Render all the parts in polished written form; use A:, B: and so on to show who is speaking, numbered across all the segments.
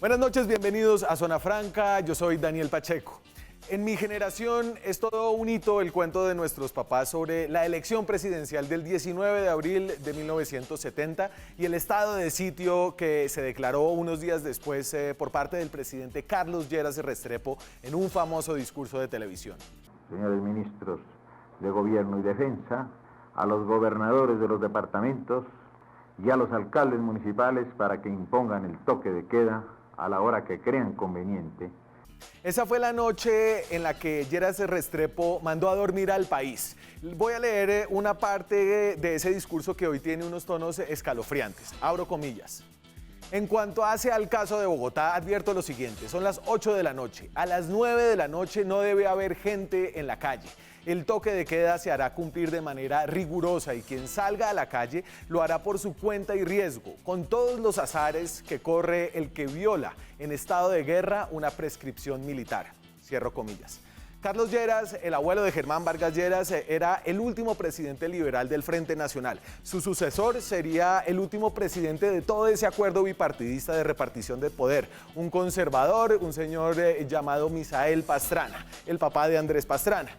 A: Buenas noches, bienvenidos a Zona Franca, yo soy Daniel Pacheco. En mi generación es todo un hito el cuento de nuestros papás sobre la elección presidencial del 19 de abril de 1970 y el estado de sitio que se declaró unos días después por parte del presidente Carlos Lleras Restrepo en un famoso discurso de televisión.
B: Señores ministros de Gobierno y Defensa, a los gobernadores de los departamentos y a los alcaldes municipales para que impongan el toque de queda a la hora que crean conveniente.
A: Esa fue la noche en la que Lleras Restrepo mandó a dormir al país. Voy a leer una parte de ese discurso que hoy tiene unos tonos escalofriantes. Abro comillas. En cuanto hace al caso de Bogotá, advierto lo siguiente, son las 8 de la noche. A las 9 de la noche no debe haber gente en la calle. El toque de queda se hará cumplir de manera rigurosa y quien salga a la calle lo hará por su cuenta y riesgo, con todos los azares que corre el que viola en estado de guerra una prescripción militar. Cierro comillas. Carlos Lleras, el abuelo de Germán Vargas Lleras, era el último presidente liberal del Frente Nacional. Su sucesor sería el último presidente de todo ese acuerdo bipartidista de repartición de poder. Un conservador, un señor llamado Misael Pastrana, el papá de Andrés Pastrana.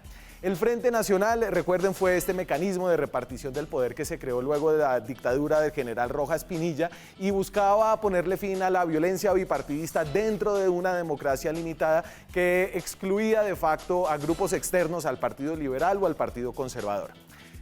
A: El Frente Nacional, recuerden, fue este mecanismo de repartición del poder que se creó luego de la dictadura del general Rojas Pinilla y buscaba ponerle fin a la violencia bipartidista dentro de una democracia limitada que excluía de facto a grupos externos al Partido Liberal o al Partido Conservador.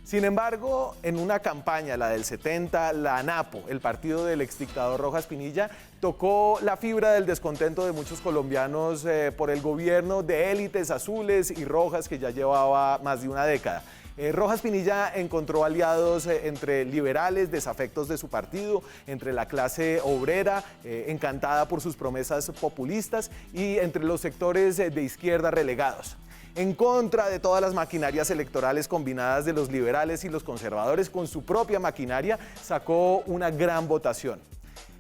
A: Sin embargo, en una campaña, la del 70, la ANAPO, el partido del exdictador Rojas Pinilla, tocó la fibra del descontento de muchos colombianos por el gobierno de élites azules y rojas que ya llevaba más de una década. Rojas Pinilla encontró aliados entre liberales desafectos de su partido, entre la clase obrera encantada por sus promesas populistas y entre los sectores de izquierda relegados. En contra de todas las maquinarias electorales combinadas de los liberales y los conservadores, con su propia maquinaria sacó una gran votación.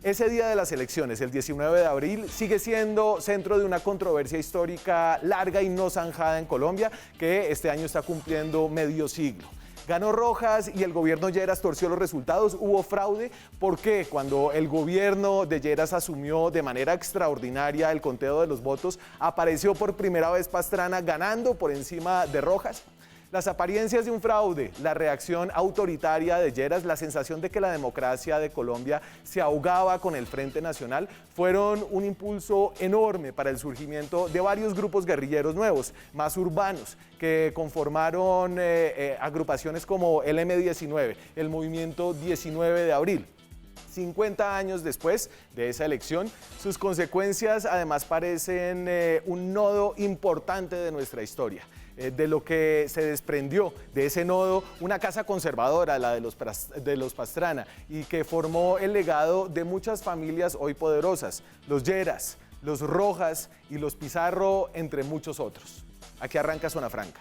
A: Ese día de las elecciones, el 19 de abril, sigue siendo centro de una controversia histórica larga y no zanjada en Colombia, que este año está cumpliendo medio siglo. Ganó Rojas y el gobierno Lleras torció los resultados, hubo fraude, porque cuando el gobierno de Lleras asumió de manera extraordinaria el conteo de los votos, apareció por primera vez Pastrana ganando por encima de Rojas. Las apariencias de un fraude, la reacción autoritaria de Lleras, la sensación de que la democracia de Colombia se ahogaba con el Frente Nacional, fueron un impulso enorme para el surgimiento de varios grupos guerrilleros nuevos, más urbanos, que conformaron agrupaciones como el M-19, el Movimiento 19 de Abril. 50 años después de esa elección, sus consecuencias además parecen un nodo importante de nuestra historia. De lo que se desprendió de ese nodo una casa conservadora, la de los Pastrana, y que formó el legado de muchas familias hoy poderosas, los Lleras, los Rojas y los Pizarro, entre muchos otros. Aquí arranca Zona Franca.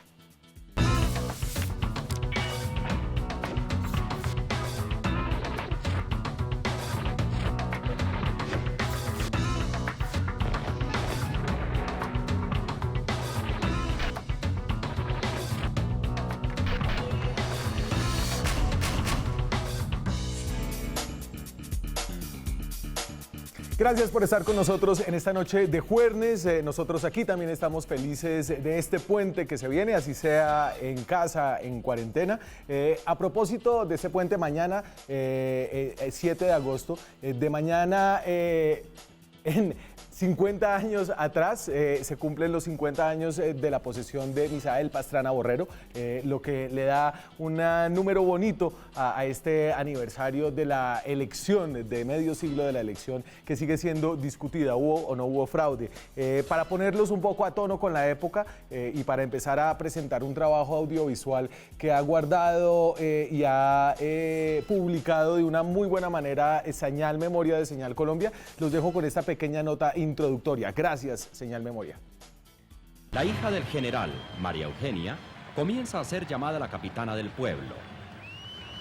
A: Gracias por estar con nosotros en esta noche de jueves. Nosotros aquí también estamos felices de este puente que se viene, así sea en casa, en cuarentena. A propósito de ese puente mañana, 7 de agosto, de mañana en 50 años atrás, se cumplen los 50 años de la posesión de Misael Pastrana Borrero, lo que le da un número bonito a este aniversario de la elección, de medio siglo de la elección, que sigue siendo discutida, hubo o no hubo fraude. Para ponerlos un poco a tono con la época y para empezar a presentar un trabajo audiovisual que ha guardado y ha publicado de una muy buena manera Señal Memoria de Señal Colombia, los dejo con esta pequeña nota introductoria. Gracias, Señal Memoria.
C: La hija del general, María Eugenia, comienza a ser llamada la capitana del pueblo.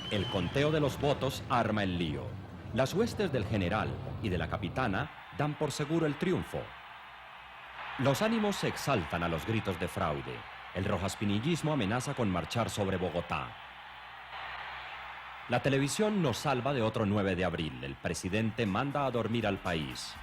C: El conteo de los votos arma el lío. Las huestes del general y de la capitana dan por seguro el triunfo. Los ánimos se exaltan a los gritos de fraude. El rojaspinillismo amenaza con marchar sobre Bogotá. La televisión nos salva de otro 9 de abril. El presidente manda a dormir al país.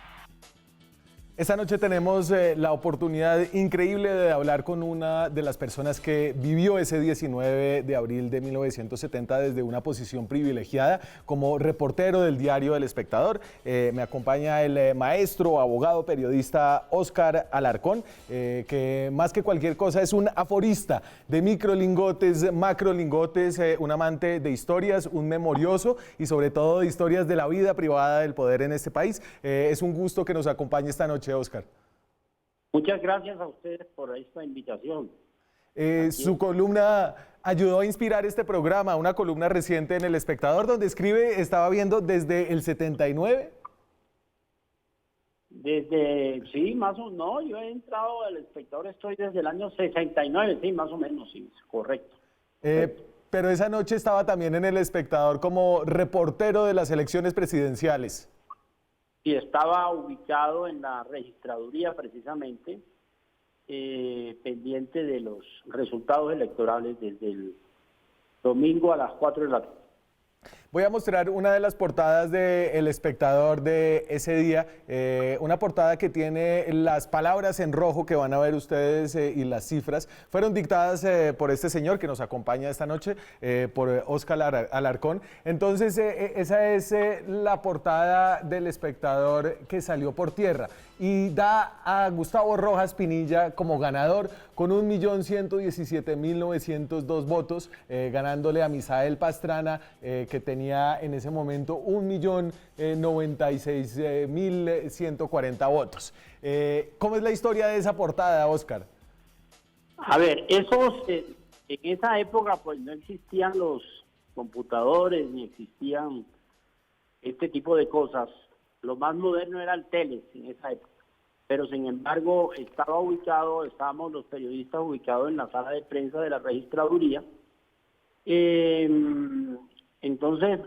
A: Esta noche tenemos la oportunidad increíble de hablar con una de las personas que vivió ese 19 de abril de 1970 desde una posición privilegiada como reportero del diario El Espectador. Me acompaña el maestro, abogado, periodista Óscar Alarcón, que más que cualquier cosa es un aforista de microlingotes, macrolingotes, un amante de historias, un memorioso y sobre todo de historias de la vida privada del poder en este país. Es un gusto que nos acompañe esta noche, Óscar.
D: Muchas gracias a ustedes por esta invitación.
A: Su columna ayudó a inspirar este programa, una columna reciente en El Espectador, donde escribe, estaba viendo, desde el 79.
D: Sí, más o menos, no, yo he entrado al Espectador, estoy desde el año 69, sí, más o menos, sí, correcto.
A: Pero esa noche estaba también en El Espectador como reportero de las elecciones presidenciales.
D: Y estaba ubicado en la registraduría precisamente, pendiente de los resultados electorales desde el domingo a las 4 de la tarde.
A: Voy a mostrar una de las portadas de El Espectador de ese día, una portada que tiene las palabras en rojo que van a ver ustedes y las cifras. Fueron dictadas por este señor que nos acompaña esta noche, por Óscar Alarcón. Entonces, esa es la portada del Espectador que salió por tierra y da a Gustavo Rojas Pinilla como ganador con 1.117.902 votos, ganándole a Misael Pastrana, que tenía en ese momento 1.096.140 votos. ¿Cómo es la historia de esa portada, Óscar?
D: A ver, en esa época pues no existían los computadores ni existían este tipo de cosas. Lo más moderno era el telex en esa época. Pero sin embargo estábamos los periodistas ubicados en la sala de prensa de la registraduría. Entonces,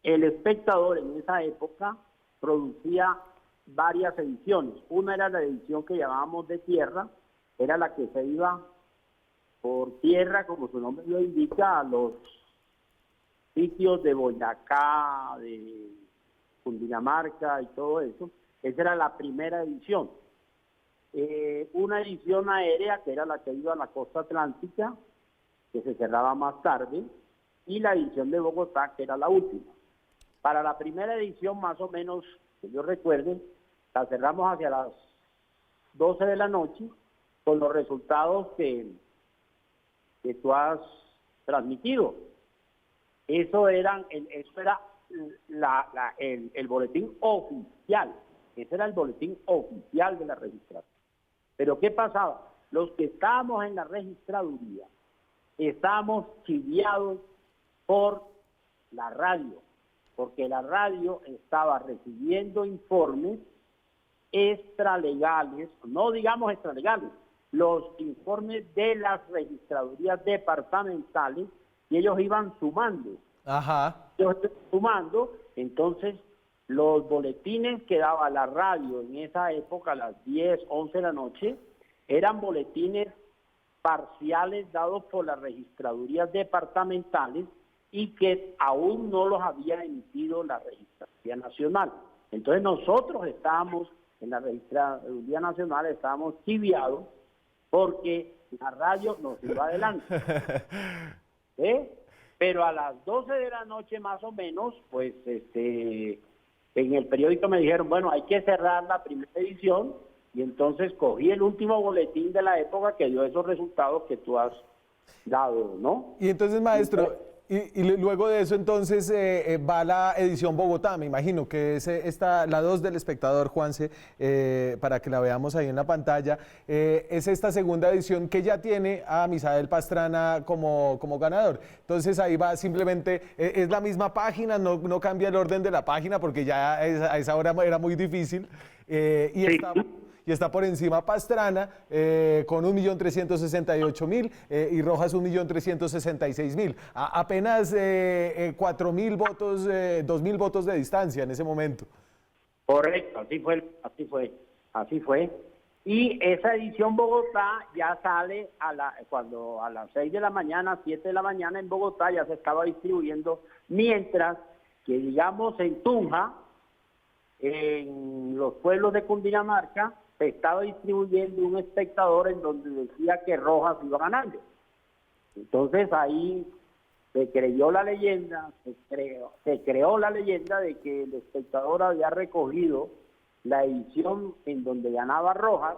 D: El Espectador en esa época producía varias ediciones. Una era la edición que llamábamos de tierra, era la que se iba por tierra, como su nombre lo indica, a los sitios de Boyacá, de Cundinamarca y todo eso. Esa era la primera edición. Una edición aérea, que era la que iba a la costa atlántica, que se cerraba más tarde, y la edición de Bogotá, que era la última. Para la primera edición, más o menos, que yo recuerde, la cerramos hacia las 12 de la noche, con los resultados que tú has transmitido. Eso era el boletín oficial. Ese era el boletín oficial de la registraduría. Pero ¿qué pasaba? Los que estábamos en la registraduría estábamos chiviados por la radio, porque la radio estaba recibiendo informes extralegales, no digamos extralegales, los informes de las registradurías departamentales, y ellos iban sumando.
A: Ajá.
D: Ellos iban sumando, entonces los boletines que daba la radio en esa época, a las 10, 11 de la noche, eran boletines parciales dados por las registradurías departamentales y que aún no los había emitido la Registraduría Nacional. Entonces nosotros estábamos en la Registraduría Nacional, estábamos chiviados porque la radio nos iba adelante. Pero a las 12 de la noche más o menos, pues en el periódico me dijeron, bueno, hay que cerrar la primera edición, y entonces cogí el último boletín de la época que dio esos resultados que tú has dado, ¿no?
A: Y entonces, maestro, y luego de eso entonces va la edición Bogotá, me imagino que es la 2 del Espectador, Juanse, para que la veamos ahí en la pantalla. Es esta segunda edición que ya tiene a Misael Pastrana como ganador. Entonces ahí va simplemente, es la misma página, no cambia el orden de la página porque ya a esa hora era muy difícil.
D: Sí.
A: Y está por encima Pastrana con 1.368.000 y Rojas 1.366.000. Apenas 4.000 votos, 2.000 votos de distancia en ese momento.
D: Correcto, así fue. Y esa edición Bogotá ya sale cuando a las 6 de la mañana, 7 de la mañana en Bogotá ya se estaba distribuyendo, mientras que digamos en Tunja en los pueblos de Cundinamarca se estaba distribuyendo un espectador en donde decía que Rojas iba ganando. Entonces ahí se creyó la leyenda, se creó la leyenda de que el espectador había recogido la edición en donde ganaba Rojas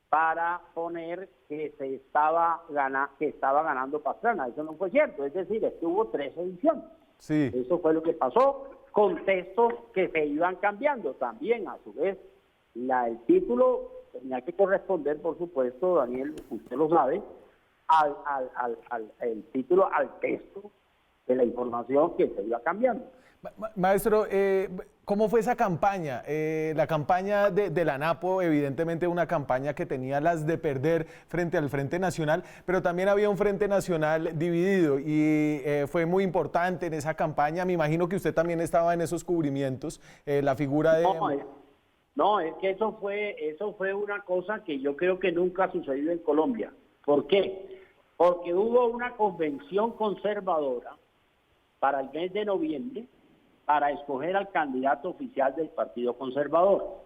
D: para poner que estaba ganando Pastrana. Eso no fue cierto, es decir, es que hubo 3 ediciones.
A: Sí.
D: Eso fue lo que pasó, con textos que se iban cambiando también. A su vez, el título tenía que corresponder, por supuesto, Daniel, usted lo sabe, el título al texto de la información que se iba cambiando.
A: Maestro, ¿cómo fue esa campaña? La campaña de la ANAPO, evidentemente una campaña que tenía las de perder frente al Frente Nacional, pero también había un Frente Nacional dividido y fue muy importante en esa campaña. Me imagino que usted también estaba en esos cubrimientos, la figura de...
D: No, es que eso fue una cosa que yo creo que nunca ha sucedido en Colombia. ¿Por qué? Porque hubo una convención conservadora para el mes de noviembre para escoger al candidato oficial del Partido Conservador.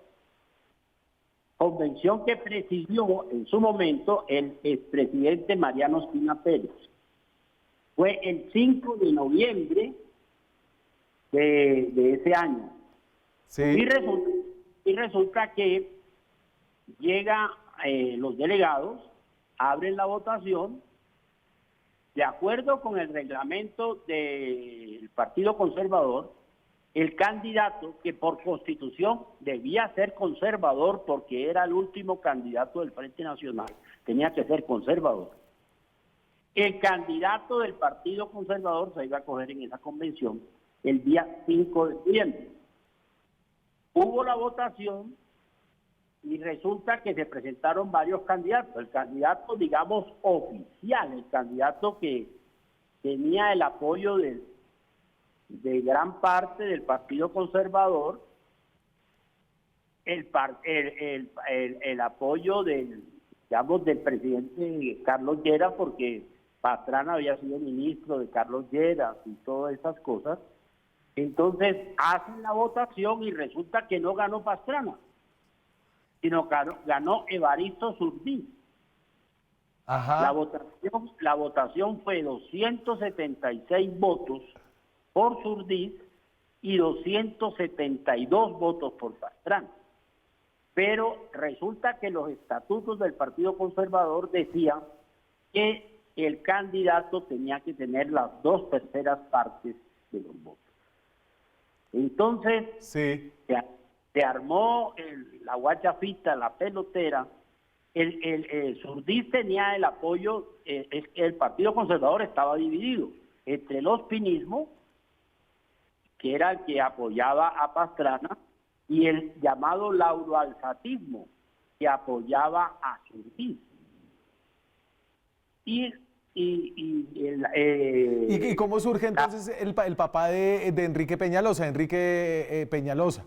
D: Convención que presidió en su momento el expresidente Mariano Ospina Pérez. Fue el 5 de noviembre de ese año.
A: Sí.
D: Y resulta que llegan los delegados, abren la votación. De acuerdo con el reglamento del Partido Conservador, el candidato que por constitución debía ser conservador porque era el último candidato del Frente Nacional, tenía que ser conservador. El candidato del Partido Conservador se iba a coger en esa convención el día 5 de noviembre. Hubo la votación y resulta que se presentaron varios candidatos. El candidato, digamos, oficial, el candidato que tenía el apoyo de gran parte del Partido Conservador, el apoyo del presidente Carlos Lleras, porque Pastrana había sido ministro de Carlos Lleras y todas esas cosas. Entonces hacen la votación y resulta que no ganó Pastrana, sino ganó Evaristo Zurdí.
A: Ajá.
D: La votación fue 276 votos por Zurdí y 272 votos por Pastrana. Pero resulta que los estatutos del Partido Conservador decían que el candidato tenía que tener las 2/3 partes de los votos. Entonces,
A: Sí.
D: se armó la guachafita, la pelotera. El Zurdí tenía el apoyo, el Partido Conservador estaba dividido entre el ospinismo, que era el que apoyaba a Pastrana, y el llamado lauroalzatismo, que apoyaba a Zurdí.
A: ¿Y cómo surge entonces el papá de Enrique Peñalosa, Enrique Peñalosa?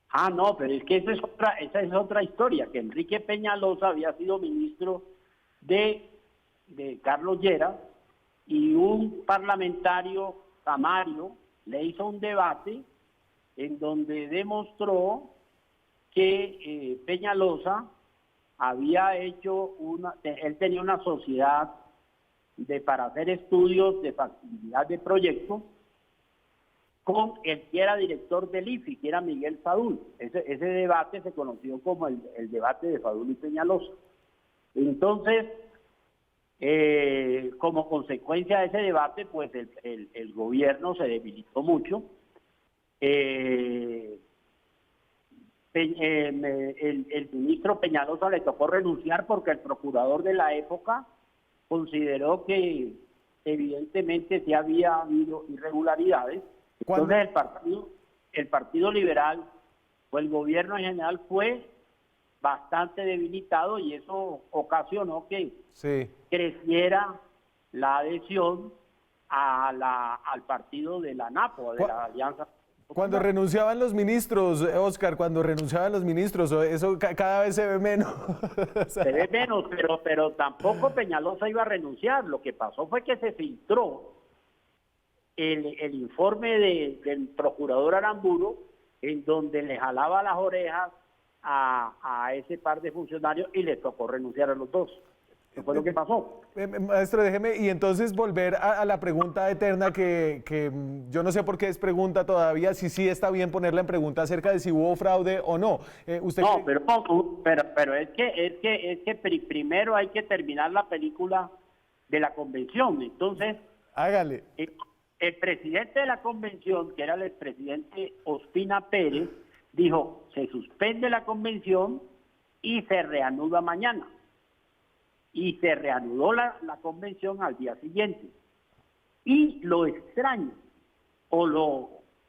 D: Ah, no, pero es que esa es otra historia, que Enrique Peñalosa había sido ministro de Carlos Lleras y un parlamentario, Tamario, le hizo un debate en donde demostró que Peñalosa había hecho él tenía una sociedad para hacer estudios de factibilidad de proyectos con el que era director del IFI, que era Miguel Fadul. Ese debate se conoció como el debate de Fadul y Peñalosa. Entonces, como consecuencia de ese debate, pues el gobierno se debilitó mucho. El ministro Peñalosa le tocó renunciar porque el procurador de la época consideró que evidentemente sí había habido irregularidades. Entonces el Partido Liberal o el gobierno en general fue bastante debilitado y eso ocasionó que creciera la adhesión al partido de la ANAPO, de la Alianza.
A: Cuando renunciaban los ministros, Oscar, eso cada vez se ve menos.
D: Se ve menos, pero tampoco Peñalosa iba a renunciar. Lo que pasó fue que se filtró el informe del procurador Aramburu en donde le jalaba las orejas a ese par de funcionarios y les tocó renunciar a los dos. Eso fue lo que pasó.
A: Maestro, déjeme, y entonces volver a la pregunta eterna que yo no sé por qué es pregunta todavía, si sí está bien ponerla en pregunta acerca de si hubo fraude o no.
D: No, pero es que primero hay que terminar la película de la convención. Entonces,
A: hágale.
D: El presidente de la convención, que era el expresidente Ospina Pérez, dijo, se suspende la convención y se reanuda mañana. Y se reanudó la convención al día siguiente. Y lo extraño,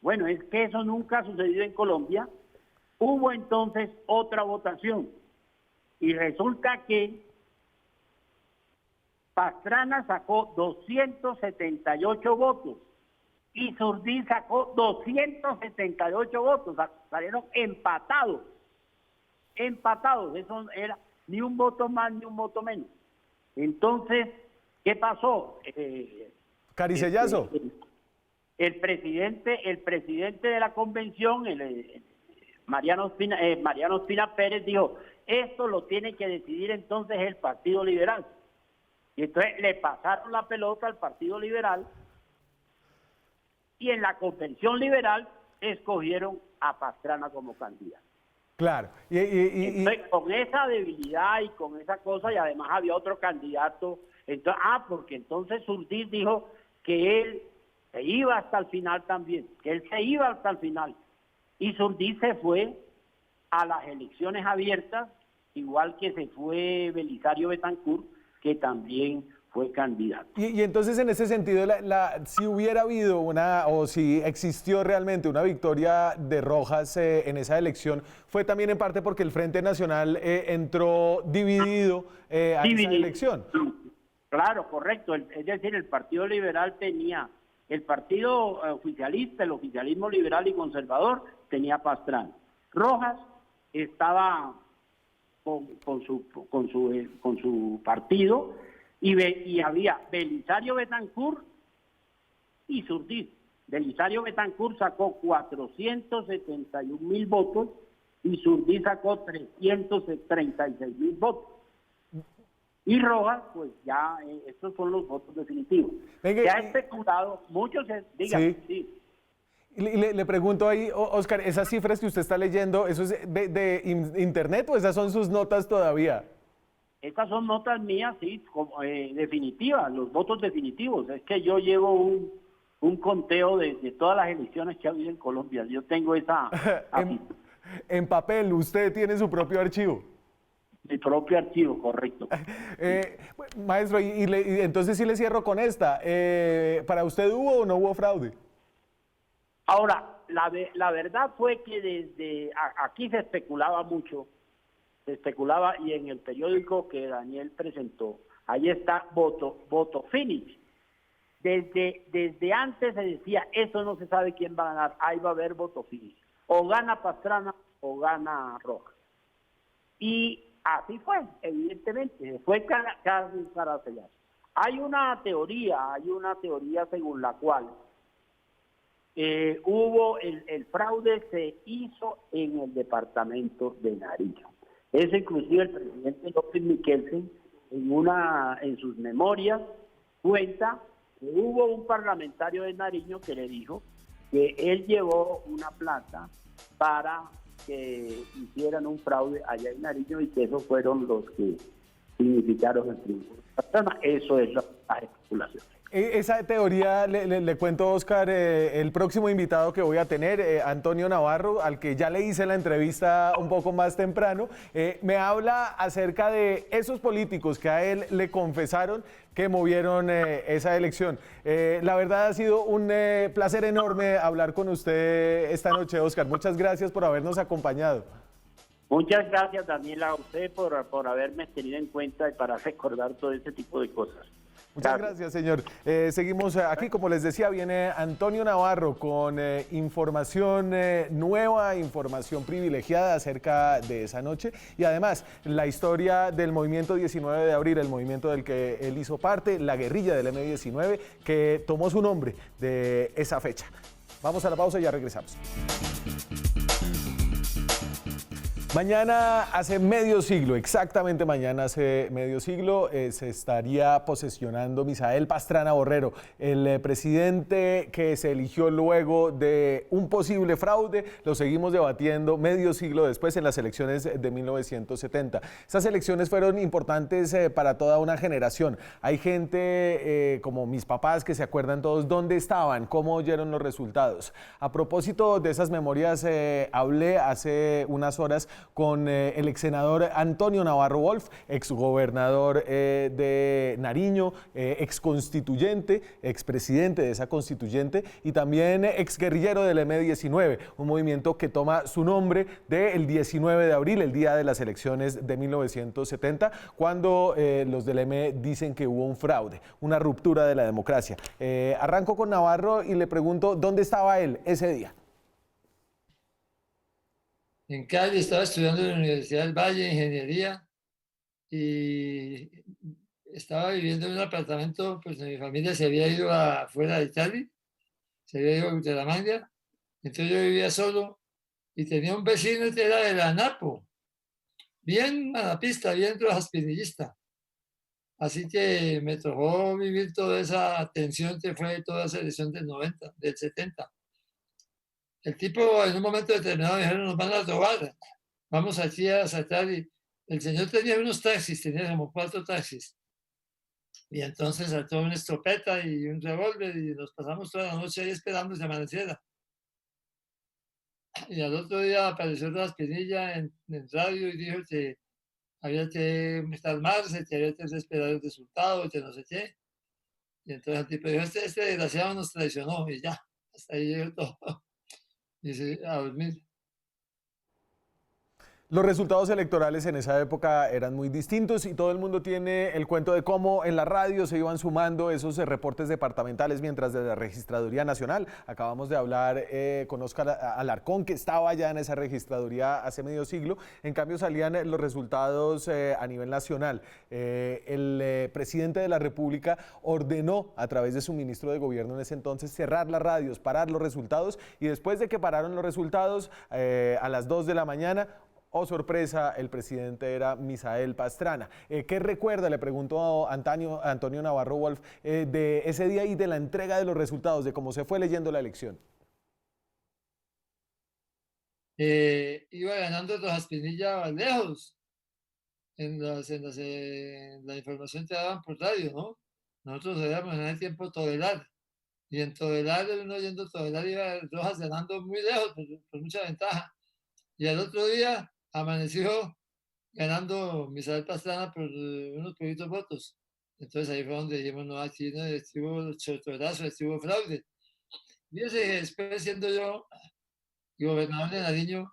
D: bueno, es que eso nunca ha sucedido en Colombia. Hubo entonces otra votación. Y resulta que Pastrana sacó 278 votos y Zurdín sacó 278 votos. Salieron empatados. Eso era ni un voto más ni un voto menos. Entonces, ¿qué pasó?
A: Caricellazo.
D: El presidente de la convención, Mariano Ospina Pérez, dijo, esto lo tiene que decidir entonces el Partido Liberal. Y entonces le pasaron la pelota al Partido Liberal y en la convención liberal escogieron a Pastrana como candidato.
A: Claro.
D: Entonces, con esa debilidad y con esa cosa, y además había otro candidato, entonces, porque entonces Zurdín dijo que él se iba hasta el final también, y Zurdín se fue a las elecciones abiertas, igual que se fue Belisario Betancur, que también fue candidato.
A: Y entonces, en ese sentido, si hubiera habido o si existió realmente una victoria de Rojas en esa elección, fue también en parte porque el Frente Nacional entró dividido a esa elección.
D: Claro, correcto. Es decir, el Partido Liberal tenía, el partido oficialista, el oficialismo liberal y conservador, tenía Pastrana. Rojas estaba con su partido, y había Belisario Betancur y Zurdín. Belisario Betancur sacó 471.000 votos y Zurdín sacó 336.000 votos. Y Rojas, pues ya estos son los votos definitivos. Se ha especulado, muchos digan, sí.
A: Le pregunto ahí, Oscar, esas cifras que usted está leyendo, ¿eso es de internet o esas son sus notas todavía?
D: Estas son notas mías, sí, definitivas, los votos definitivos. Es que yo llevo un conteo de todas las elecciones que ha habido en Colombia. Yo tengo esa...
A: en papel, usted tiene su propio archivo.
D: Mi propio archivo, correcto.
A: Maestro, y entonces sí le cierro con esta. ¿Para usted hubo o no hubo fraude?
D: Ahora, la verdad fue que desde aquí se especulaba mucho. Y en el periódico que Daniel presentó, ahí está voto finish. Desde antes se decía, eso no se sabe quién va a ganar, ahí va a haber voto finish. O gana Pastrana o gana Rojas. Y así fue, evidentemente, fue caracellazo. Hay una teoría según la cual el fraude se hizo en el departamento de Nariño. Eso inclusive el presidente López Miquelsen en sus memorias cuenta que hubo un parlamentario de Nariño que le dijo que él llevó una plata para que hicieran un fraude allá en Nariño y que esos fueron los que significaron el triunfo. Eso es la especulación.
A: Esa teoría, le cuento, Oscar, el próximo invitado que voy a tener, Antonio Navarro, al que ya le hice la entrevista un poco más temprano, me habla acerca de esos políticos que a él le confesaron que movieron esa elección. La verdad ha sido un placer enorme hablar con usted esta noche, Oscar. Muchas gracias por habernos acompañado.
D: Muchas gracias, Daniela, a usted por haberme tenido en cuenta y para recordar todo ese tipo de cosas.
A: Muchas gracias, señor. Seguimos aquí, como les decía, viene Antonio Navarro con información nueva, información privilegiada acerca de esa noche y además la historia del movimiento 19 de abril, el movimiento del que él hizo parte, la guerrilla del M-19, que tomó su nombre de esa fecha. Vamos a la pausa y ya regresamos. Mañana hace medio siglo, exactamente mañana hace medio siglo, se estaría posesionando Misael Pastrana Borrero, el presidente que se eligió luego de un posible fraude. Lo seguimos debatiendo medio siglo después en las elecciones de 1970. Estas elecciones fueron importantes para toda una generación. Hay gente como mis papás que se acuerdan todos dónde estaban, cómo oyeron los resultados. A propósito de esas memorias, hablé hace unas horas con el ex senador Antonio Navarro Wolf, ex gobernador de Nariño, ex constituyente, ex presidente de esa constituyente y también ex guerrillero del M-19, un movimiento que toma su nombre del 19 de abril, el día de las elecciones de 1970, cuando los del M dicen que hubo un fraude, una ruptura de la democracia. Arranco con Navarro y le pregunto, ¿dónde estaba él ese día?
E: En Cali, estaba estudiando en la Universidad del Valle, ingeniería, y estaba viviendo en un apartamento, pues mi familia se había ido afuera de Cali, se había ido a Bucaramanga, entonces yo vivía solo y tenía un vecino que era de la ANAPO, bien manapista, bien rojaspinillista. Así que me tocó vivir toda esa tensión que fue toda esa elección del 90, del 70. El tipo en un momento determinado dijeron, nos van a robar, vamos aquí a sacar. Y el señor tenía unos taxis, tenía como 4 taxis. Y entonces saltó una escopeta y un revólver y nos pasamos toda la noche ahí esperando que se amaneciera. Y al otro día apareció la Espinilla en radio y dijo que había que calmarse, que había que esperar el resultado, que no sé qué. Y entonces el tipo dijo, este desgraciado nos traicionó y ya, hasta ahí llegó todo. Y dice, a dormir.
A: Los resultados electorales en esa época eran muy distintos y todo el mundo tiene el cuento de cómo en la radio se iban sumando esos reportes departamentales mientras de la Registraduría Nacional. Acabamos de hablar con Óscar Alarcón, que estaba ya en esa registraduría hace medio siglo. En cambio salían los resultados a nivel nacional. El presidente de la República ordenó a través de su ministro de gobierno en ese entonces cerrar las radios, parar los resultados y después de que pararon los resultados a las 2 de la mañana, oh sorpresa, el presidente era Misael Pastrana. ¿Qué recuerda, le preguntó a Antonio Navarro Wolf, de ese día y de la entrega de los resultados, de cómo se fue leyendo la elección?
E: Iba ganando Rojaspinilla lejos en la información que daban por radio, ¿no? Nosotros éramos en ese tiempo Todelar, y en Todelar, uno oyendo Todelar, iba Rojas ganando muy lejos, por mucha ventaja. Y al otro día amaneció ganando Misael Pastrana por unos poquitos votos. Entonces ahí fue donde dijimos, no, aquí no estuvo chotorazo, estuvo fraude. Fíjese que después, siendo yo gobernador de Nariño,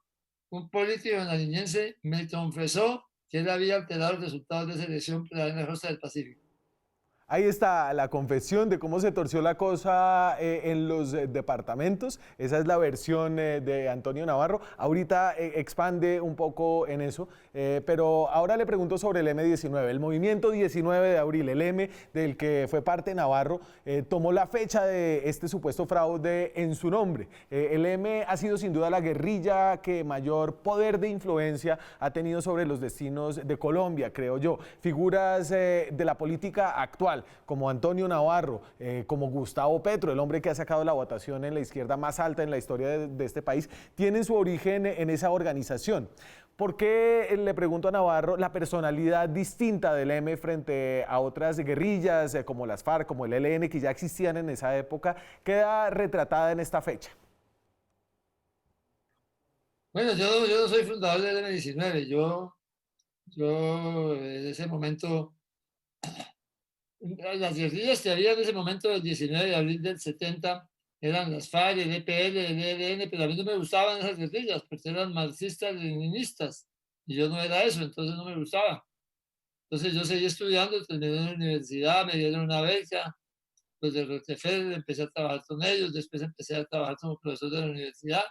E: un político nariñense me confesó que él había alterado los resultados de esa elección para en la costa del Pacífico.
A: Ahí está la confesión de cómo se torció la cosa en los departamentos. Esa es la versión de Antonio Navarro. Ahorita expande un poco en eso, pero ahora le pregunto sobre el M-19. El movimiento 19 de abril, el M del que fue parte Navarro, tomó la fecha de este supuesto fraude en su nombre. El M ha sido sin duda la guerrilla que mayor poder de influencia ha tenido sobre los destinos de Colombia, creo yo. Figuras de la política actual, como Antonio Navarro, como Gustavo Petro, el hombre que ha sacado la votación en la izquierda más alta en la historia de este país, tienen su origen en esa organización. ¿Por qué, le pregunto a Navarro, la personalidad distinta del M frente a otras guerrillas como las FARC, como el ELN, que ya existían en esa época, queda retratada en esta fecha?
E: Bueno, yo no soy fundador del M-19, yo en ese momento, las guerrillas que había en ese momento del 19 de abril del 70 eran las FARC, el EPL, el ELN, pero a mí no me gustaban esas guerrillas porque eran marxistas, leninistas, y yo no era eso, entonces no me gustaba. Entonces yo seguí estudiando, terminé en la universidad, me dieron una beca, los de Rockefeller, empecé a trabajar con ellos, después empecé a trabajar como profesor de la universidad,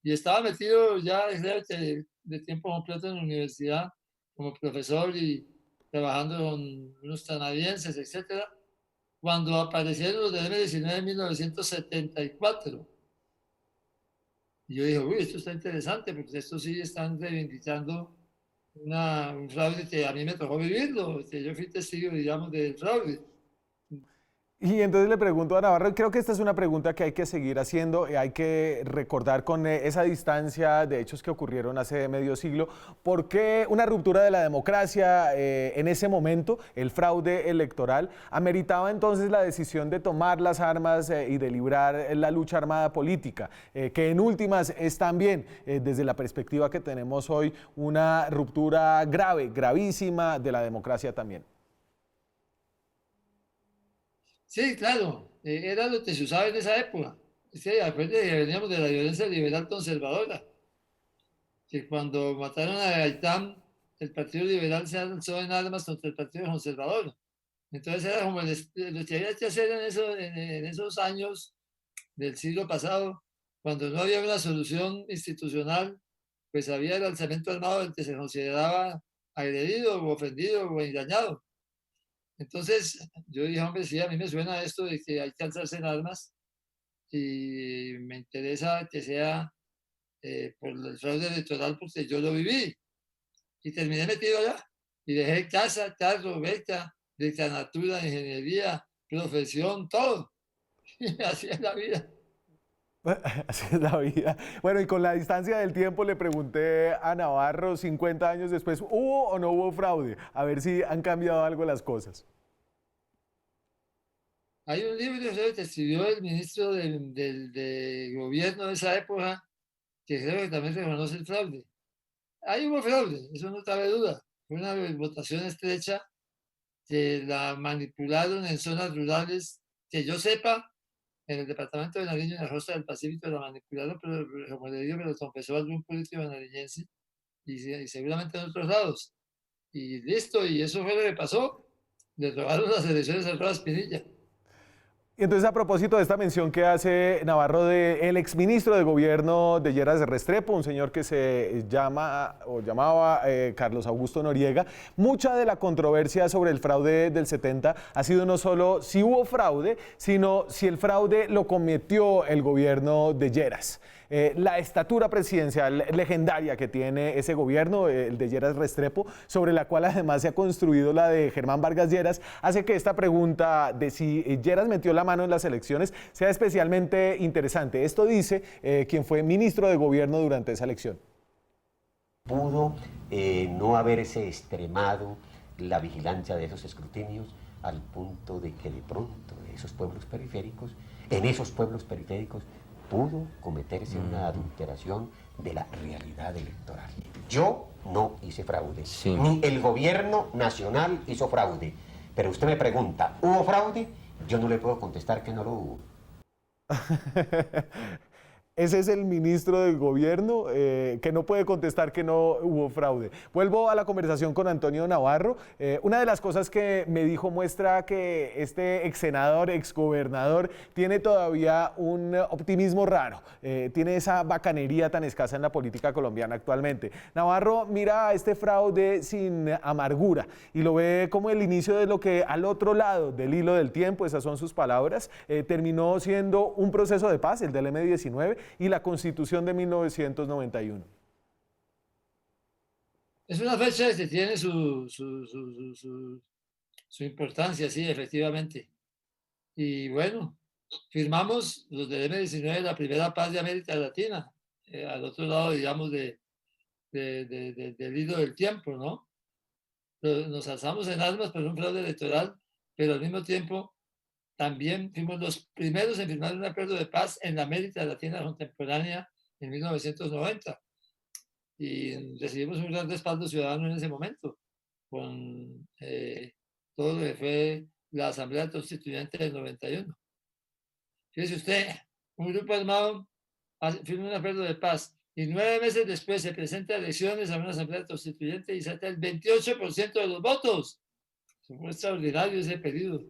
E: y estaba metido ya de tiempo completo en la universidad como profesor y trabajando con unos canadienses, etcétera, cuando aparecieron los de M-19 en 1974. Y yo dije, uy, esto está interesante, porque esto sí están reivindicando un fraude que a mí me tocó vivirlo, que yo fui testigo, digamos, del fraude.
A: Y entonces le pregunto a Navarro, creo que esta es una pregunta que hay que seguir haciendo, hay que recordar con esa distancia de hechos que ocurrieron hace medio siglo, ¿por qué una ruptura de la democracia en ese momento, el fraude electoral, ameritaba entonces la decisión de tomar las armas y de librar la lucha armada política, que en últimas es también, desde la perspectiva que tenemos hoy, una ruptura grave, gravísima de la democracia también?
E: Sí, claro, era lo que se usaba en esa época. Sí, acuérdense que veníamos de la violencia liberal conservadora, que cuando mataron a Gaitán, el Partido Liberal se alzó en armas contra el Partido Conservador. Entonces era como lo que había que hacer en esos años del siglo pasado, cuando no había una solución institucional, pues había el alzamiento armado del que se consideraba agredido o ofendido o engañado. Entonces yo dije, hombre, sí, a mí me suena esto de que hay que alzarse en armas y me interesa que sea por el fraude electoral porque yo lo viví y terminé metido allá y dejé casa, carro, beca, decanatura, ingeniería, profesión, todo. Y así es la vida.
A: Así es la vida. Bueno, y con la distancia del tiempo le pregunté a Navarro, 50 años después, ¿hubo o no hubo fraude? A ver si han cambiado algo las cosas.
E: Hay un libro que escribió el ministro de gobierno de esa época que creo que también reconoce el fraude. Ahí hubo fraude, eso no cabe duda. Fue una votación estrecha que la manipularon en zonas rurales, que yo sepa, en el departamento de Nariño, en la costa del Pacífico, la manipularon, pero como le digo, me lo confesó algún político nariñense y seguramente en otros lados. Y listo, y eso fue lo que pasó. Le robaron las elecciones a Rodas Pinilla.
A: Y entonces, a propósito de esta mención que hace Navarro del exministro de Gobierno de Lleras Restrepo, un señor que se llama o llamaba Carlos Augusto Noriega, mucha de la controversia sobre el fraude del 70 ha sido no solo si hubo fraude, sino si el fraude lo cometió el gobierno de Lleras. La estatura presidencial legendaria que tiene ese gobierno, el de Lleras Restrepo, sobre la cual además se ha construido la de Germán Vargas Lleras, hace que esta pregunta de si Lleras metió la mano en las elecciones sea especialmente interesante. Esto dice quien fue ministro de gobierno durante esa elección.
F: Pudo no haberse extremado la vigilancia de esos escrutinios al punto de que de pronto en esos pueblos periféricos pudo cometerse una adulteración de la realidad electoral. Yo no hice fraude, sí. Ni el gobierno nacional hizo fraude. Pero usted me pregunta, ¿hubo fraude? Yo no le puedo contestar que no lo hubo.
A: Ese es el ministro del gobierno que no puede contestar que no hubo fraude. Vuelvo a la conversación con Antonio Navarro. Una de las cosas que me dijo muestra que este ex senador, ex gobernador, tiene todavía un optimismo raro. Tiene esa bacanería tan escasa en la política colombiana actualmente. Navarro mira a este fraude sin amargura y lo ve como el inicio de lo que al otro lado del hilo del tiempo, esas son sus palabras, terminó siendo un proceso de paz, el del M-19, y la Constitución de 1991.
E: Es una fecha que tiene su importancia, sí, efectivamente. Y bueno, firmamos los del M-19 la primera paz de América Latina, al otro lado, digamos, del hilo del tiempo, ¿no? Nos alzamos en armas por un fraude electoral, pero al mismo tiempo también fuimos los primeros en firmar un acuerdo de paz en la América Latina contemporánea en 1990 y recibimos un gran respaldo ciudadano en ese momento con todo lo que fue la Asamblea Constituyente del 91. Fíjese usted, un grupo armado firma un acuerdo de paz y 9 meses después se presenta a elecciones a una Asamblea Constituyente y saca el 28% de los votos. Fue extraordinario ese periodo.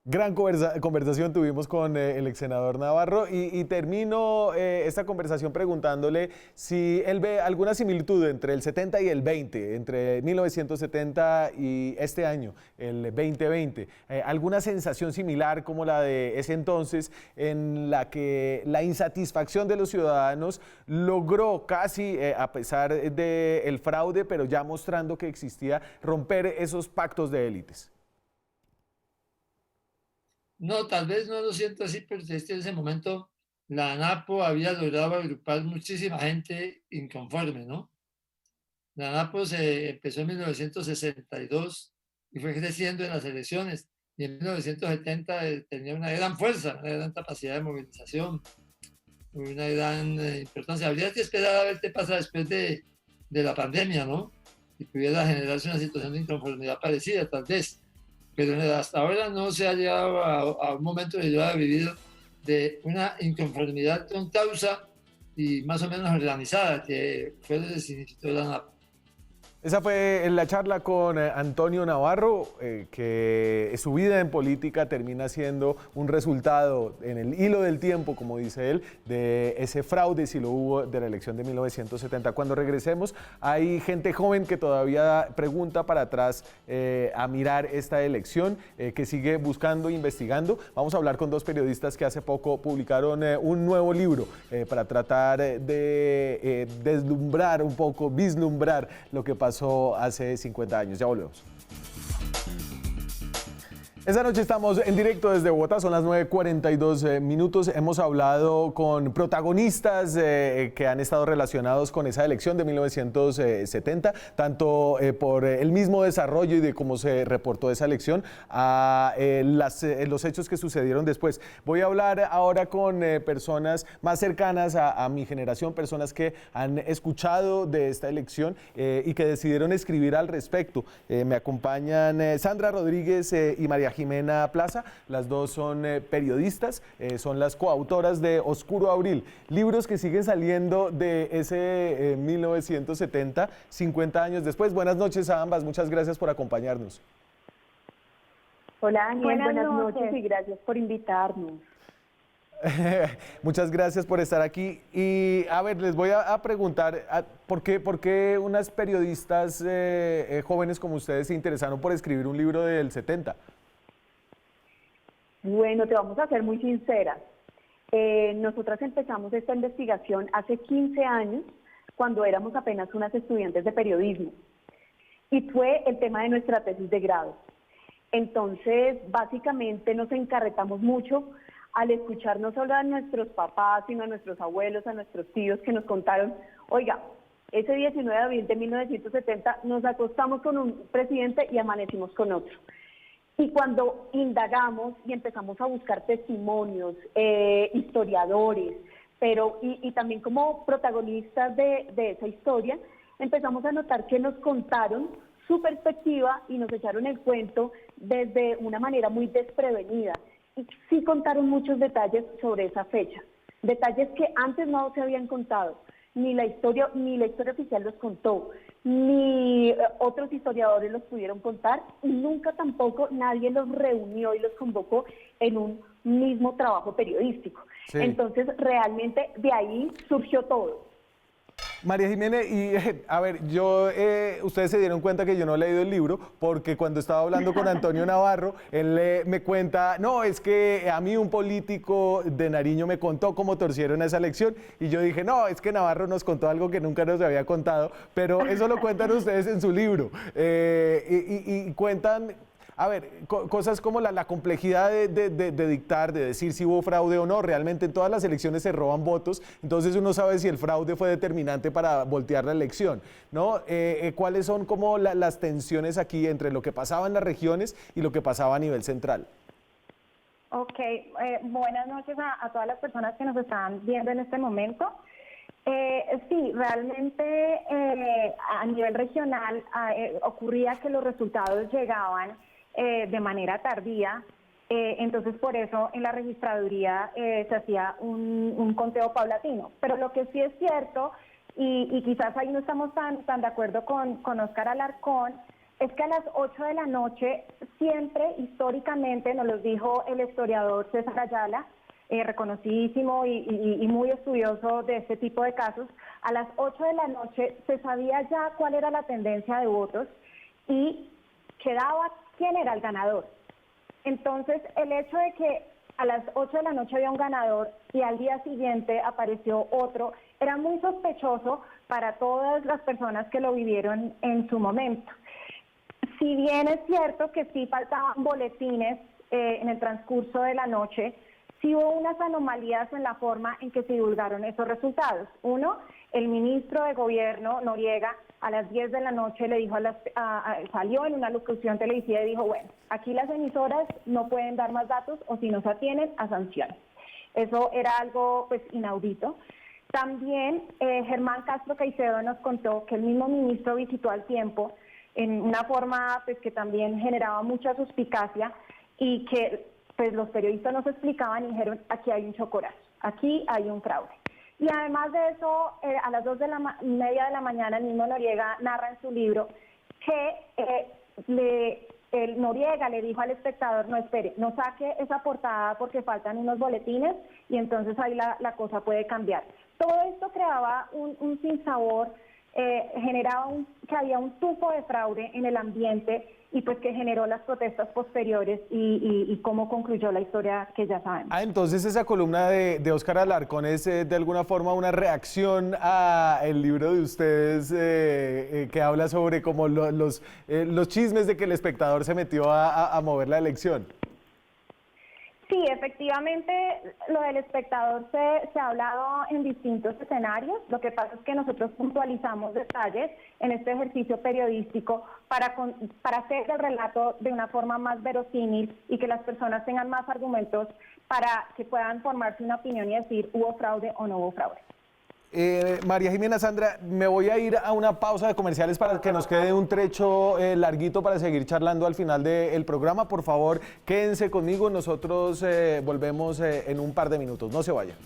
A: Gran conversación tuvimos con el ex senador Navarro y termino esta conversación preguntándole si él ve alguna similitud entre el 70 y el 20, entre 1970 y este año, el 2020. Alguna sensación similar como la de ese entonces en la que la insatisfacción de los ciudadanos logró casi, a pesar del fraude, pero ya mostrando que existía, romper esos pactos de élites.
E: No, tal vez no lo siento así, pero en ese momento la ANAPO había logrado agrupar muchísima gente inconforme, ¿no? La ANAPO se empezó en 1962 y fue creciendo en las elecciones. Y en 1970 tenía una gran fuerza, una gran capacidad de movilización, una gran importancia. Habría que esperar a ver qué pasa después de la pandemia, ¿no? Y pudiera generarse una situación de inconformidad parecida, tal vez. Pero hasta ahora no se ha llegado a un momento que yo haya vivido de una inconformidad con causa y más o menos organizada, que fue el significado de la ANAPO.
A: Esa fue la charla con Antonio Navarro, que su vida en política termina siendo un resultado en el hilo del tiempo, como dice él, de ese fraude, si lo hubo, de la elección de 1970. Cuando regresemos, hay gente joven que todavía pregunta para atrás a mirar esta elección, que sigue buscando, investigando. Vamos a hablar con dos periodistas que hace poco publicaron un nuevo libro para tratar de deslumbrar un poco, vislumbrar lo que pasó hace 50 años. Ya volvemos. Esta noche estamos en directo desde Bogotá, son las 9:42 minutos. Hemos hablado con protagonistas que han estado relacionados con esa elección de 1970, tanto por el mismo desarrollo y de cómo se reportó esa elección, a los hechos que sucedieron después. Voy a hablar ahora con personas más cercanas a mi generación, personas que han escuchado de esta elección y que decidieron escribir al respecto. Me acompañan Sandra Rodríguez y María Jimena Plaza. Las dos son periodistas, son las coautoras de Oscuro Abril, libros que siguen saliendo de ese 1970, 50 años después. Buenas noches a ambas, muchas gracias por acompañarnos.
G: Hola Daniel, buenas noches y gracias por invitarnos.
A: Muchas gracias por estar aquí. Y a ver, les voy a preguntar, ¿por qué unas periodistas jóvenes como ustedes se interesaron por escribir un libro del 70?
G: Bueno, te vamos a ser muy sinceras. Nosotras empezamos esta investigación hace 15 años, cuando éramos apenas unas estudiantes de periodismo. Y fue el tema de nuestra tesis de grado. Entonces, básicamente nos encarretamos mucho al escuchar no solo a nuestros papás, sino a nuestros abuelos, a nuestros tíos que nos contaron, oiga, ese 19 de abril de 1970 nos acostamos con un presidente y amanecimos con otro. Y cuando indagamos y empezamos a buscar testimonios, historiadores, y también como protagonistas de esa historia, empezamos a notar que nos contaron su perspectiva y nos echaron el cuento desde una manera muy desprevenida. Y sí contaron muchos detalles sobre esa fecha, detalles que antes no se habían contado. Ni la historia oficial los contó, ni otros historiadores los pudieron contar, y nunca tampoco nadie los reunió y los convocó en un mismo trabajo periodístico. Sí. Entonces, realmente de ahí surgió todo.
A: María Jimena, y a ver, ustedes se dieron cuenta que yo no he leído el libro, porque cuando estaba hablando con Antonio Navarro, él me cuenta, no, es que a mí un político de Nariño me contó cómo torcieron esa elección, y yo dije, no, es que Navarro nos contó algo que nunca nos había contado, pero eso lo cuentan ustedes en su libro, y cuentan... A ver, cosas como la complejidad de dictar, de decir si hubo fraude o no. Realmente en todas las elecciones se roban votos, entonces uno sabe si el fraude fue determinante para voltear la elección, ¿no? ¿Cuáles son como las tensiones aquí entre lo que pasaba en las regiones y lo que pasaba a nivel central?
H: Ok, buenas noches a todas las personas que nos están viendo en este momento. Sí, realmente a nivel regional ocurría que los resultados llegaban de manera tardía, entonces por eso en la registraduría se hacía un conteo paulatino. Pero lo que sí es cierto, y quizás ahí no estamos tan de acuerdo con Óscar Alarcón, es que a las 8 de la noche, siempre históricamente, nos lo dijo el historiador César Ayala, reconocidísimo y muy estudioso de este tipo de casos, a las 8 de la noche se sabía ya cuál era la tendencia de votos y quedaba quién era el ganador. Entonces, el hecho de que a las 8 de la noche había un ganador y al día siguiente apareció otro, era muy sospechoso para todas las personas que lo vivieron en su momento. Si bien es cierto que sí faltaban boletines en el transcurso de la noche, sí hubo unas anomalías en la forma en que se divulgaron esos resultados. Uno, el ministro de Gobierno, Noriega, a las 10 de la noche le dijo salió en una locución televisiva y dijo, bueno, aquí las emisoras no pueden dar más datos o si no se atienen a sanciones. Eso era algo pues inaudito. También Germán Castro Caicedo nos contó que el mismo ministro visitó al tiempo en una forma pues que también generaba mucha suspicacia y que pues los periodistas nos explicaban y dijeron, aquí hay un chocorazo, aquí hay un fraude. Y además de eso, a las 2:30 de la mañana, el mismo Noriega narra en su libro que el Noriega le dijo al espectador, no espere, no saque esa portada porque faltan unos boletines y entonces ahí la cosa puede cambiar. Todo esto creaba un sinsabor, generaba que había un tufo de fraude en el ambiente y pues que generó las protestas posteriores y cómo concluyó la historia que ya sabemos.
A: Entonces esa columna de Óscar Alarcón es de alguna forma una reacción a el libro de ustedes que habla sobre como los chismes de que el espectador se metió a mover la elección.
H: Sí, efectivamente, lo del espectador se ha hablado en distintos escenarios. Lo que pasa es que nosotros puntualizamos detalles en este ejercicio periodístico para hacer el relato de una forma más verosímil y que las personas tengan más argumentos para que puedan formarse una opinión y decir hubo fraude o no hubo fraude.
A: María Jimena, Sandra, me voy a ir a una pausa de comerciales para que nos quede un trecho larguito para seguir charlando al final del programa. Por favor, quédense conmigo, nosotros volvemos en un par de minutos, no se vayan.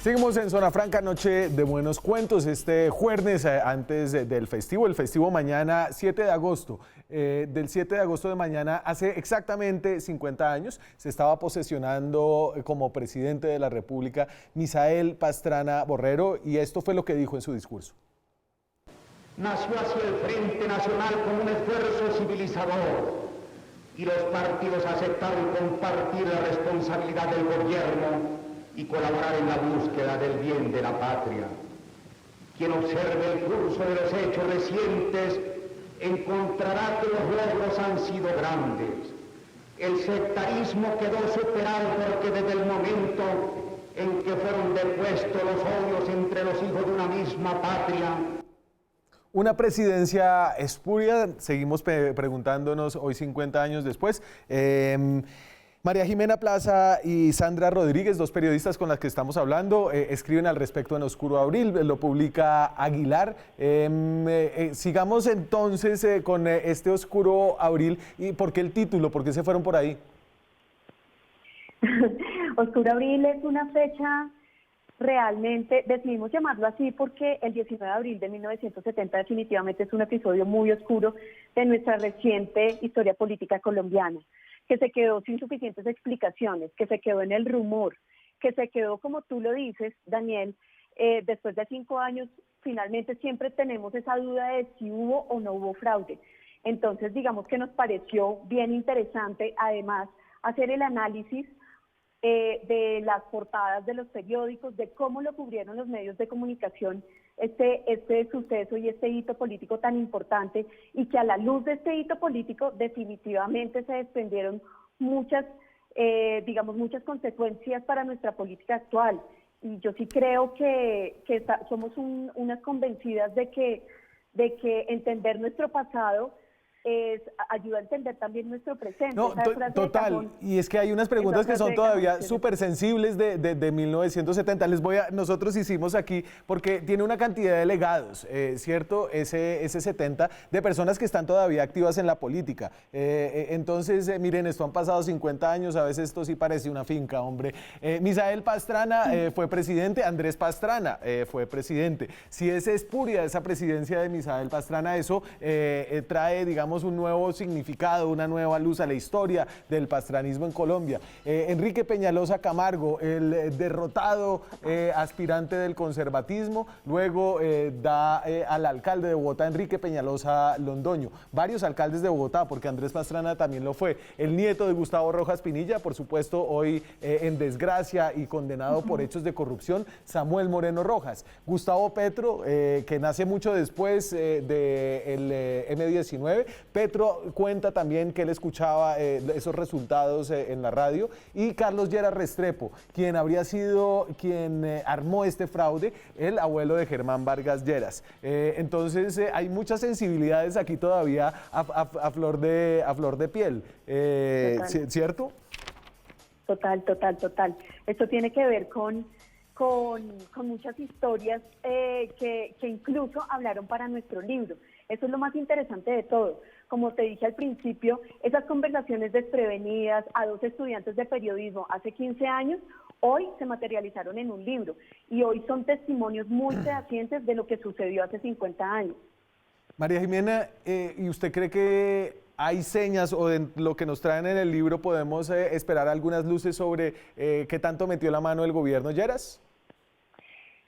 A: Seguimos en Zona Franca, noche de buenos cuentos, este jueves antes del festivo, el festivo mañana 7 de agosto. Del 7 de agosto de mañana, hace exactamente 50 años, se estaba posesionando como presidente de la República Misael Pastrana Borrero y esto fue lo que dijo en su discurso.
I: Nació hacia el Frente Nacional como un esfuerzo civilizador y los partidos aceptaron compartir la responsabilidad del gobierno y colaborar en la búsqueda del bien de la patria. Quien observe el curso de los hechos recientes encontrará que los logros han sido grandes. El sectarismo quedó superado porque desde el momento en que fueron depuestos los odios entre los hijos de una misma patria.
A: Una presidencia espuria, seguimos preguntándonos hoy 50 años después. María Jimena Plaza y Sandra Rodríguez, dos periodistas con las que estamos hablando, escriben al respecto en Oscuro Abril, lo publica Aguilar. Sigamos entonces con este Oscuro Abril. ¿Y por qué el título? ¿Por qué se fueron por ahí?
G: Oscuro Abril es una fecha realmente, decidimos llamarlo así porque el 19 de abril de 1970 definitivamente es un episodio muy oscuro de nuestra reciente historia política colombiana, que se quedó sin suficientes explicaciones, que se quedó en el rumor, que se quedó, como tú lo dices, Daniel, después de 5 años, finalmente siempre tenemos esa duda de si hubo o no hubo fraude. Entonces, digamos que nos pareció bien interesante, además, hacer el análisis de las portadas de los periódicos, de cómo lo cubrieron los medios de comunicación, este suceso y este hito político tan importante, y que a la luz de este hito político definitivamente se desprendieron muchas consecuencias para nuestra política actual. Y yo sí creo que somos unas convencidas de que entender nuestro pasado ayuda a entender también nuestro presente.
A: No, total, y es que hay unas preguntas que son todavía súper sensibles de 1970. Nosotros hicimos aquí, porque tiene una cantidad de legados, ¿cierto? Ese 70, de personas que están todavía activas en la política. Entonces, miren, esto han pasado 50 años, a veces esto sí parece una finca, hombre. Misael Pastrana fue presidente, Andrés Pastrana fue presidente. Si es espuria esa presidencia de Misael Pastrana, eso trae, digamos, un nuevo significado, una nueva luz a la historia del pastranismo en Colombia. Enrique Peñalosa Camargo, el derrotado aspirante del conservatismo, luego da al alcalde de Bogotá, Enrique Peñalosa Londoño. Varios alcaldes de Bogotá, porque Andrés Pastrana también lo fue. El nieto de Gustavo Rojas Pinilla, por supuesto, hoy en desgracia y condenado por hechos de corrupción, Samuel Moreno Rojas. Gustavo Petro, que nace mucho después del M19. Petro cuenta también que él escuchaba esos resultados en la radio, y Carlos Lleras Restrepo, quien habría sido quien armó este fraude, el abuelo de Germán Vargas Lleras. Entonces hay muchas sensibilidades aquí todavía a flor de piel, ¿cierto?
G: Total. Esto tiene que ver con muchas historias que incluso hablaron para nuestro libro. Eso es lo más interesante de todo. Como te dije al principio, esas conversaciones desprevenidas a dos estudiantes de periodismo hace 15 años, hoy se materializaron en un libro, y hoy son testimonios muy fehacientes de lo que sucedió hace 50 años.
A: María Jimena, ¿y usted cree que hay señas, o de lo que nos traen en el libro podemos esperar algunas luces sobre qué tanto metió la mano el gobierno Lleras?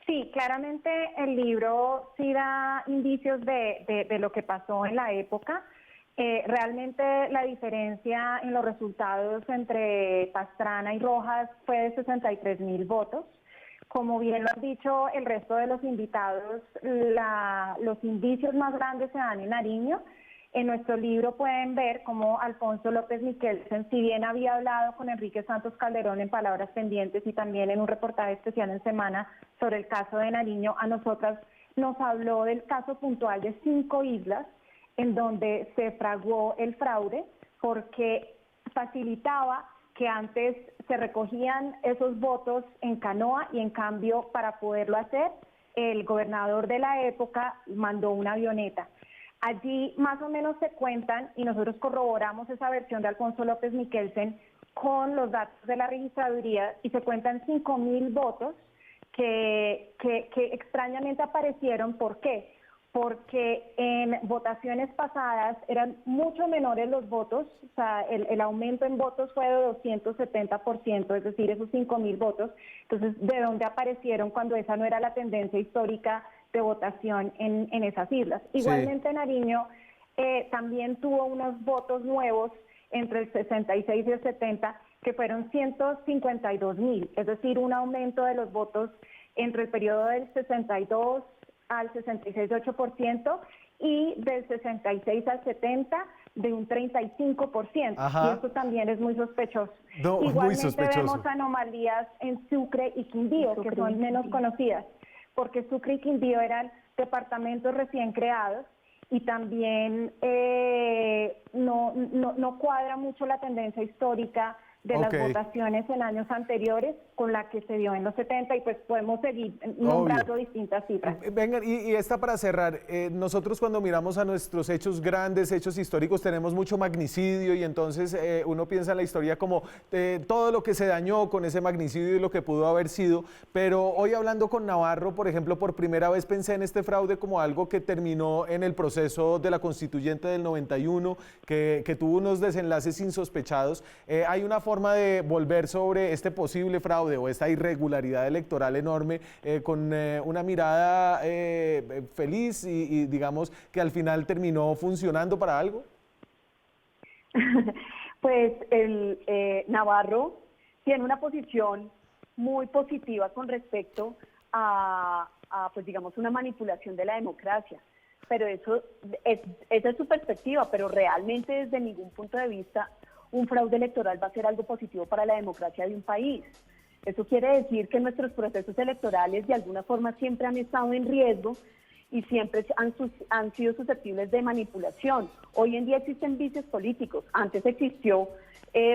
H: Sí, claramente el libro sí da indicios de lo que pasó en la época. Realmente la diferencia en los resultados entre Pastrana y Rojas fue de 63.000 votos. Como bien lo han dicho el resto de los invitados, los indicios más grandes se dan en Nariño. En nuestro libro pueden ver cómo Alfonso López Miquelsen, si bien había hablado con Enrique Santos Calderón en Palabras Pendientes y también en un reportaje especial en Semana sobre el caso de Nariño, a nosotras nos habló del caso puntual de 5 islas en donde se fraguó el fraude, porque facilitaba que antes se recogían esos votos en canoa, y en cambio, para poderlo hacer, el gobernador de la época mandó una avioneta. Allí más o menos se cuentan, y nosotros corroboramos esa versión de Alfonso López Miquelsen con los datos de la registraduría, y se cuentan 5.000 votos que extrañamente aparecieron. ¿Por qué? Porque en votaciones pasadas eran mucho menores los votos, o sea, el aumento en votos fue de 270%, es decir, esos 5.000 votos. Entonces, ¿de dónde aparecieron cuando esa no era la tendencia histórica de votación en esas islas? Igualmente, Nariño también tuvo unos votos nuevos entre el 66 y el 70, que fueron 152.000, es decir, un aumento de los votos entre el periodo del 62 al 66,8%, y del 66 al 70 de un 35%.
A: Ajá.
H: Y esto también es muy sospechoso.
A: No,
H: igualmente
A: muy sospechoso.
H: Vemos anomalías en Sucre y Quindío, que son menos conocidas, porque Sucre y Quindío eran departamentos recién creados, y también no cuadra mucho la tendencia histórica de las votaciones en años anteriores con la que se dio en los 70, y pues podemos seguir nombrando distintas cifras.
A: Vengan, y esta para cerrar, nosotros cuando miramos a nuestros hechos grandes, hechos históricos, tenemos mucho magnicidio, y entonces uno piensa en la historia como todo lo que se dañó con ese magnicidio y lo que pudo haber sido, pero hoy hablando con Navarro, por ejemplo, por primera vez pensé en este fraude como algo que terminó en el proceso de la Constituyente del 91, que tuvo unos desenlaces insospechados. Hay una forma de volver sobre este posible fraude o esta irregularidad electoral enorme con una mirada feliz y digamos que al final terminó funcionando para algo?
G: Pues Navarro tiene una posición muy positiva con respecto a pues digamos una manipulación de la democracia, pero esa es su perspectiva, pero realmente desde ningún punto de vista un fraude electoral va a ser algo positivo para la democracia de un país. Eso quiere decir que nuestros procesos electorales de alguna forma siempre han estado en riesgo, y siempre han sido susceptibles de manipulación. Hoy en día existen vicios políticos, antes existió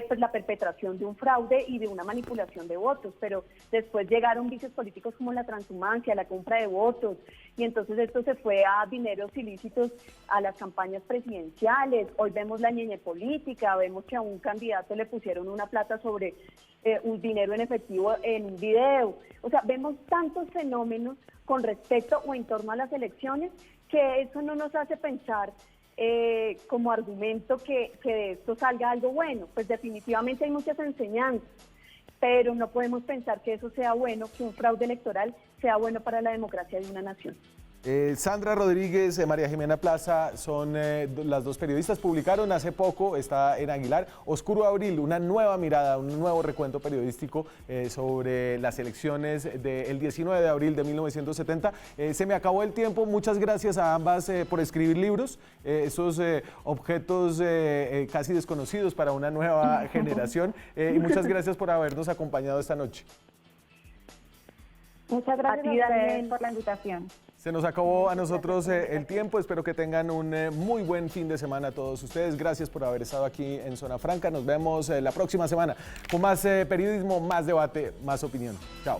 G: pues la perpetración de un fraude y de una manipulación de votos, pero después llegaron vicios políticos como la transhumancia, la compra de votos, y entonces esto se fue a dineros ilícitos a las campañas presidenciales. Hoy vemos la ñeñe política, vemos que a un candidato le pusieron una plata sobre un dinero en efectivo en un video. O sea, vemos tantos fenómenos con respecto o en torno a las elecciones que eso no nos hace pensar como argumento que de esto salga algo bueno. Pues definitivamente hay muchas enseñanzas, pero no podemos pensar que eso sea bueno, que un fraude electoral sea bueno para la democracia de una nación.
A: Sandra Rodríguez, María Jimena Plaza son las dos periodistas. Publicaron hace poco, está en Aguilar, Oscuro Abril, una nueva mirada, un nuevo recuento periodístico sobre las elecciones del 19 de abril de 1970. Se me acabó el tiempo, muchas gracias a ambas por escribir libros, esos objetos casi desconocidos para una nueva generación, y muchas gracias por habernos acompañado esta noche.
H: Muchas gracias a ustedes por la invitación.
A: Se nos acabó a nosotros el tiempo, espero que tengan un muy buen fin de semana a todos ustedes. Gracias por haber estado aquí en Zona Franca. Nos vemos la próxima semana con más periodismo, más debate, más opinión. Chao.